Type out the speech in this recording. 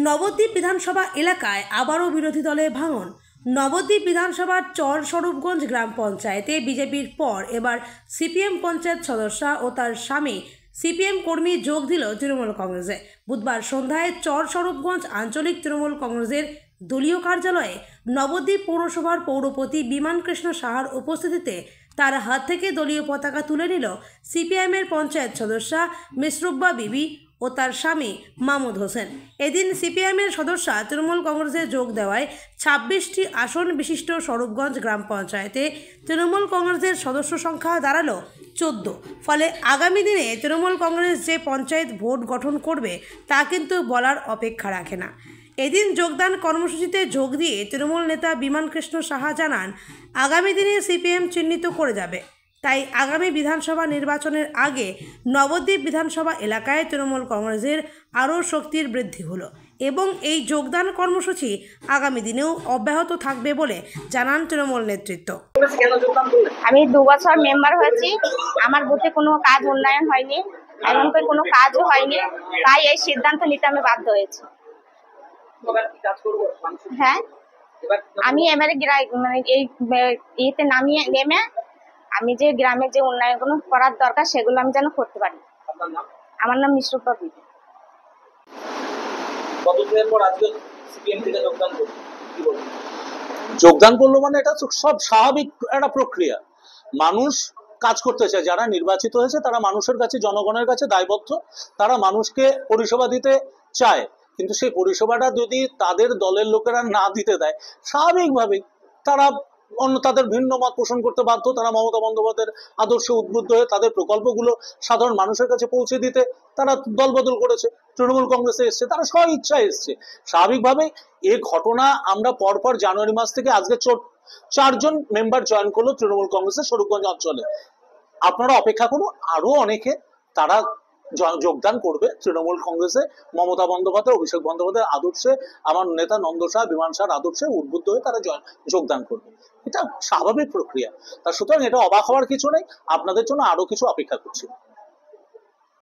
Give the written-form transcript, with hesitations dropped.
নবদ্বীপ বিধানসভা এলাকায় আবারও বিরোধী দলে ভাঙন। নবদ্বীপ বিধানসভার চরস্বরূপগঞ্জ গ্রাম পঞ্চায়েতে বিজেপির পর এবার সিপিএম পঞ্চায়েত সদস্য ও তার স্বামী সিপিএম কর্মী যোগ দিল তৃণমূল কংগ্রেসে। বুধবার সন্ধ্যায় চরস্বরূপগঞ্জ আঞ্চলিক তৃণমূল কংগ্রেসের দলীয় কার্যালয়ে নবদ্বীপ পৌরসভার পৌরপতি বিমান কৃষ্ণ সাহার উপস্থিতিতে তার হাত থেকে দলীয় পতাকা তুলে নিল সিপিএমের পঞ্চায়েত সদস্য মিসরুব্বা বিবি ও তার স্বামী মাহমুদ হোসেন। এদিন সিপিএমের সদস্য তৃণমূল কংগ্রেসে যোগ দেওয়ায় ২৬টি আসন বিশিষ্ট স্বরূপগঞ্জ গ্রাম পঞ্চায়েতে তৃণমূল কংগ্রেসের সদস্য সংখ্যা দাঁড়ালো ১৪। ফলে আগামী দিনে তৃণমূল কংগ্রেস যে পঞ্চায়েত ভোট গঠন করবে তা কিন্তু বলার অপেক্ষা রাখে না। এদিন যোগদান কর্মসূচিতে যোগ দিয়ে তৃণমূল নেতা বিমান কৃষ্ণ সাহা জানান, আগামী দিনে সিপিএম চিহ্নিত করে যাবে। তাই আগামী বিধানসভা নির্বাচনের আগে নবদ্বীপ বিধানসভা এলাকায় তৃণমূল কংগ্রেসের আরও শক্তির বৃদ্ধি হলো এবং এই যোগদান কর্মসূচি আগামী দিনেও অব্যাহত থাকবে বলে জানান তৃণমূল নেতৃত্ব। আমি ২ বছর মেম্বার হয়েছি, আমার বুথে কোনো কাজ উন্নয়ন হয়নি, এমনকি কোনো কাজও হয়নি, তাই এই সিদ্ধান্ত নিতে আমি বাধ্য হয়েছি। হ্যাঁ, আমি এবারে এই ইয়েতে নেমে আমি যে গ্রামের যে উন্নয়নগুলো করার দরকার সেগুলো আমি যেন করতে পারি। আমার নাম মিসরুব্বা বিবি। যোগদান করলো মানে এটা সব স্বাভাবিক একটা প্রক্রিয়া। মানুষ কাজ করতে চায়, যারা নির্বাচিত হয়েছে তারা মানুষের কাছে, জনগণের কাছে দায়বদ্ধ, তারা মানুষকে পরিষেবা দিতে চায়। কিন্তু সেই পরিষেবাটা যদি তাদের দলের লোকেরা না দিতে দেয়, স্বাভাবিকভাবেই তারা তাদের ভিন্ন মত পোষণ করতে বাধ্য। তারা মমতা বন্দ্যোপাধ্যায়ের আদর্শে উদ্বুদ্ধ হয়ে তাদের প্রকল্পগুলো সাধারণ মানুষের কাছে পৌঁছে দিতে তারা দলবদল করেছে, তৃণমূল কংগ্রেসে এসছে, তারা স্ব ইচ্ছায় এসছে। স্বাভাবিকভাবে এই ঘটনা আমরা পরপর জানুয়ারি মাস থেকে আজকে ৪ মেম্বার জয়েন করলো তৃণমূল কংগ্রেসের স্বরূপগঞ্জ অঞ্চলে। আপনারা অপেক্ষা করুন, আরো অনেকে তারা যোগদান করবে তৃণমূল কংগ্রেসে। মমতা বন্দ্যোপাধ্যায়, অভিষেক বন্দ্যোপাধ্যায়ের আদর্শে, আমার নেতা নন্দ শাহ, বিমান শাহর আদর্শে উদ্বুদ্ধ হয়ে তারা যোগদান করবে। এটা স্বাভাবিক প্রক্রিয়া। তা সুতরাং এটা অবাক হওয়ার কিছু নেই, আপনাদের জন্য আরো কিছু অপেক্ষা করছি।